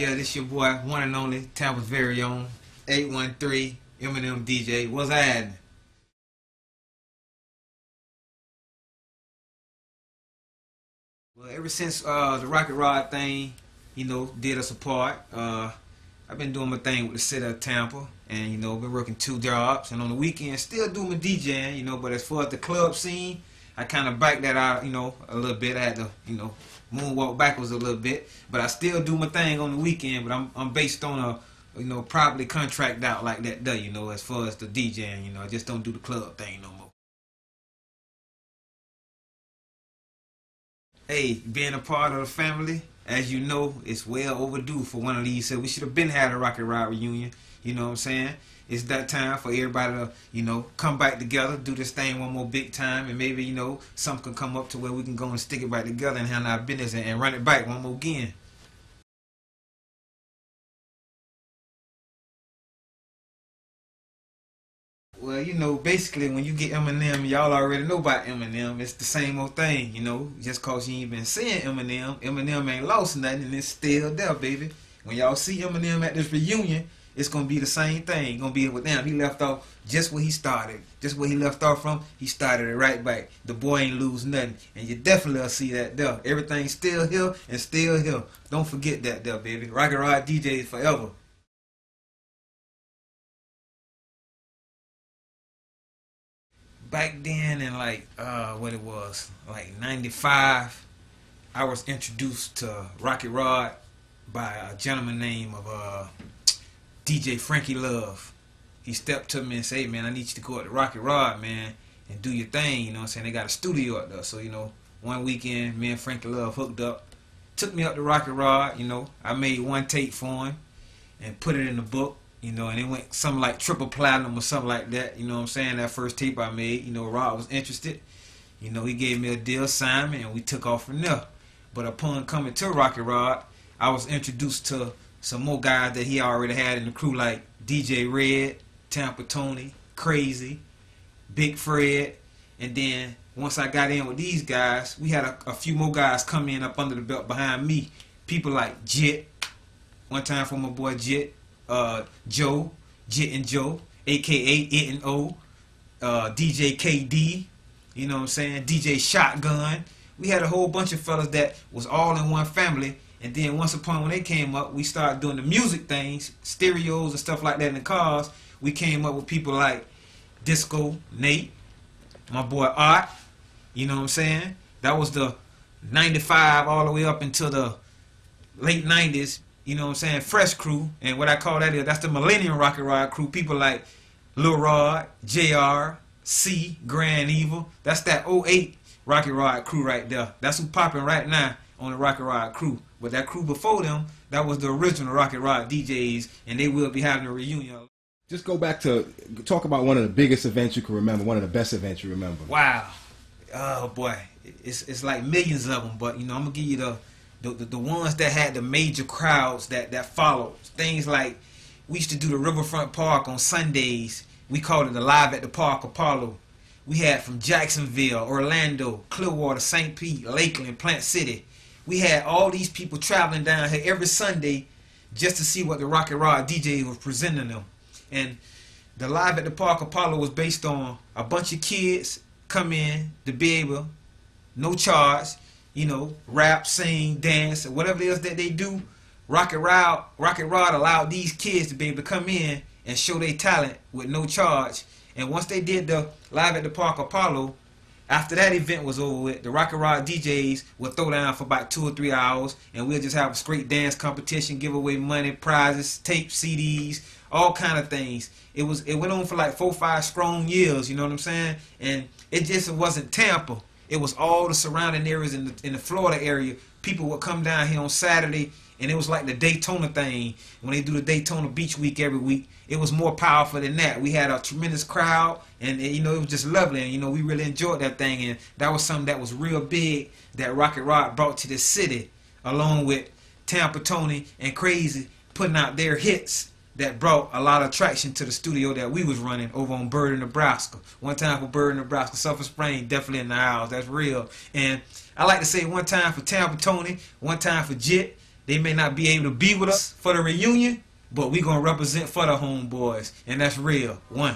Yeah, this your boy, one and only, Tampa's very own, 813 M&M DJ. What's happening? Well, ever since the Rocket Rod thing, did us apart, I've been doing my thing with the city of Tampa, and been working 2 jobs, and on the weekends still doing my DJing, but as far as the club scene, I kind of backed that out, a little bit. I had to, moonwalk backwards a little bit, but I still do my thing on the weekend. But I'm based on a, probably contract out like that, though, as far as the DJing, I just don't do the club thing no more. Hey, being a part of the family, as you know, it's well overdue for one of these. So we should have been had a Rocket Rod reunion. You know what I'm saying? It's that time for everybody to, come back together, do this thing one more big time, and maybe, something can come up to where we can go and stick it back together and handle our business and run it back one more again. Well, basically when you get Eminem, y'all already know about Eminem. It's the same old thing, just cause you ain't been seeing Eminem, Eminem ain't lost nothing and it's still there, baby. When y'all see Eminem at this reunion, it's gonna be the same thing. Gonna be with them. He left off just where he started. Just where he left off from, he started it right back. The boy ain't lose nothing. And you definitely will see that there. Everything's still here and still here. Don't forget that there, baby. Rocket Rod DJs forever. Back then in like what it was, like 95, I was introduced to Rocket Rod by a gentleman named of DJ Frankie Love. He stepped to me and said, "Hey man, I need you to go up to Rocket Rod, man, and do your thing." You know what I'm saying? They got a studio up there. So, one weekend, me and Frankie Love hooked up, took me up to Rocket Rod, I made one tape for him and put it in the book, and it went something like triple platinum or something like that, you know what I'm saying? That first tape I made, Rod was interested. He gave me a deal, signed me, and we took off from there. But upon coming to Rocket Rod, I was introduced to some more guys that he already had in the crew, like DJ Red, Tampa Tony, Crazy, Big Fred. And then once I got in with these guys, we had a few more guys come in up under the belt behind me. People like Jet, one time for my boy Jet, Joe, Jet and Joe, aka It and O, DJ KD, you know what I'm saying, DJ Shotgun. We had a whole bunch of fellas that was all in one family. And then once upon when they came up, we started doing the music things, stereos and stuff like that in the cars. We came up with people like Disco Nate, my boy Art, you know what I'm saying? That was the 95 all the way up until the late 90s, you know what I'm saying, Fresh Crew. And what I call that is, that's the Millennium Rocket Rod crew. People like Lil Rod, JR, C, Grand Evil. That's that '08 Rocket Rod crew right there. That's who popping right now on the Rocket Rod crew. But that crew before them, that was the original Rocket Rod DJs, and they will be having a reunion. Just go back to talk about one of the biggest events you can remember, one of the best events you remember. Wow, oh boy, it's like millions of them. But I'm gonna give you the ones that had the major crowds that followed. Things like we used to do the Riverfront Park on Sundays. We called it the Live at the Park Apollo. We had from Jacksonville, Orlando, Clearwater, St. Pete, Lakeland, Plant City. We had all these people traveling down here every Sunday just to see what the Rocket Rod DJ was presenting them. And the Live at the Park Apollo was based on a bunch of kids come in to be able, no charge, rap, sing, dance, or whatever it is that they do. Rocket Rod allowed these kids to be able to come in and show their talent with no charge. And once they did the Live at the Park Apollo, after that event was over with, the Rocket Rod DJs would throw down for about 2 or 3 hours, and we'll just have a straight dance competition, give away money, prizes, tape, CDs, all kind of things. It went on for like 4 or 5 strong years, you know what I'm saying? And it just wasn't Tampa. It was all the surrounding areas in the Florida area. People would come down here on Saturday, and it was like the Daytona thing. When they do the Daytona Beach Week every week, it was more powerful than that. We had a tremendous crowd, and it was just lovely. And we really enjoyed that thing. And that was something that was real big that Rocket Rod brought to the city, along with Tampa Tony and Crazy putting out their hits that brought a lot of traction to the studio that we was running over on Bird, Nebraska. One time for Bird, Nebraska, Sulphur Spring, definitely in the house. That's real. And I like to say one time for Tampa Tony, one time for Jit. They may not be able to be with us for the reunion, but we gonna represent for the homeboys, and that's real. One.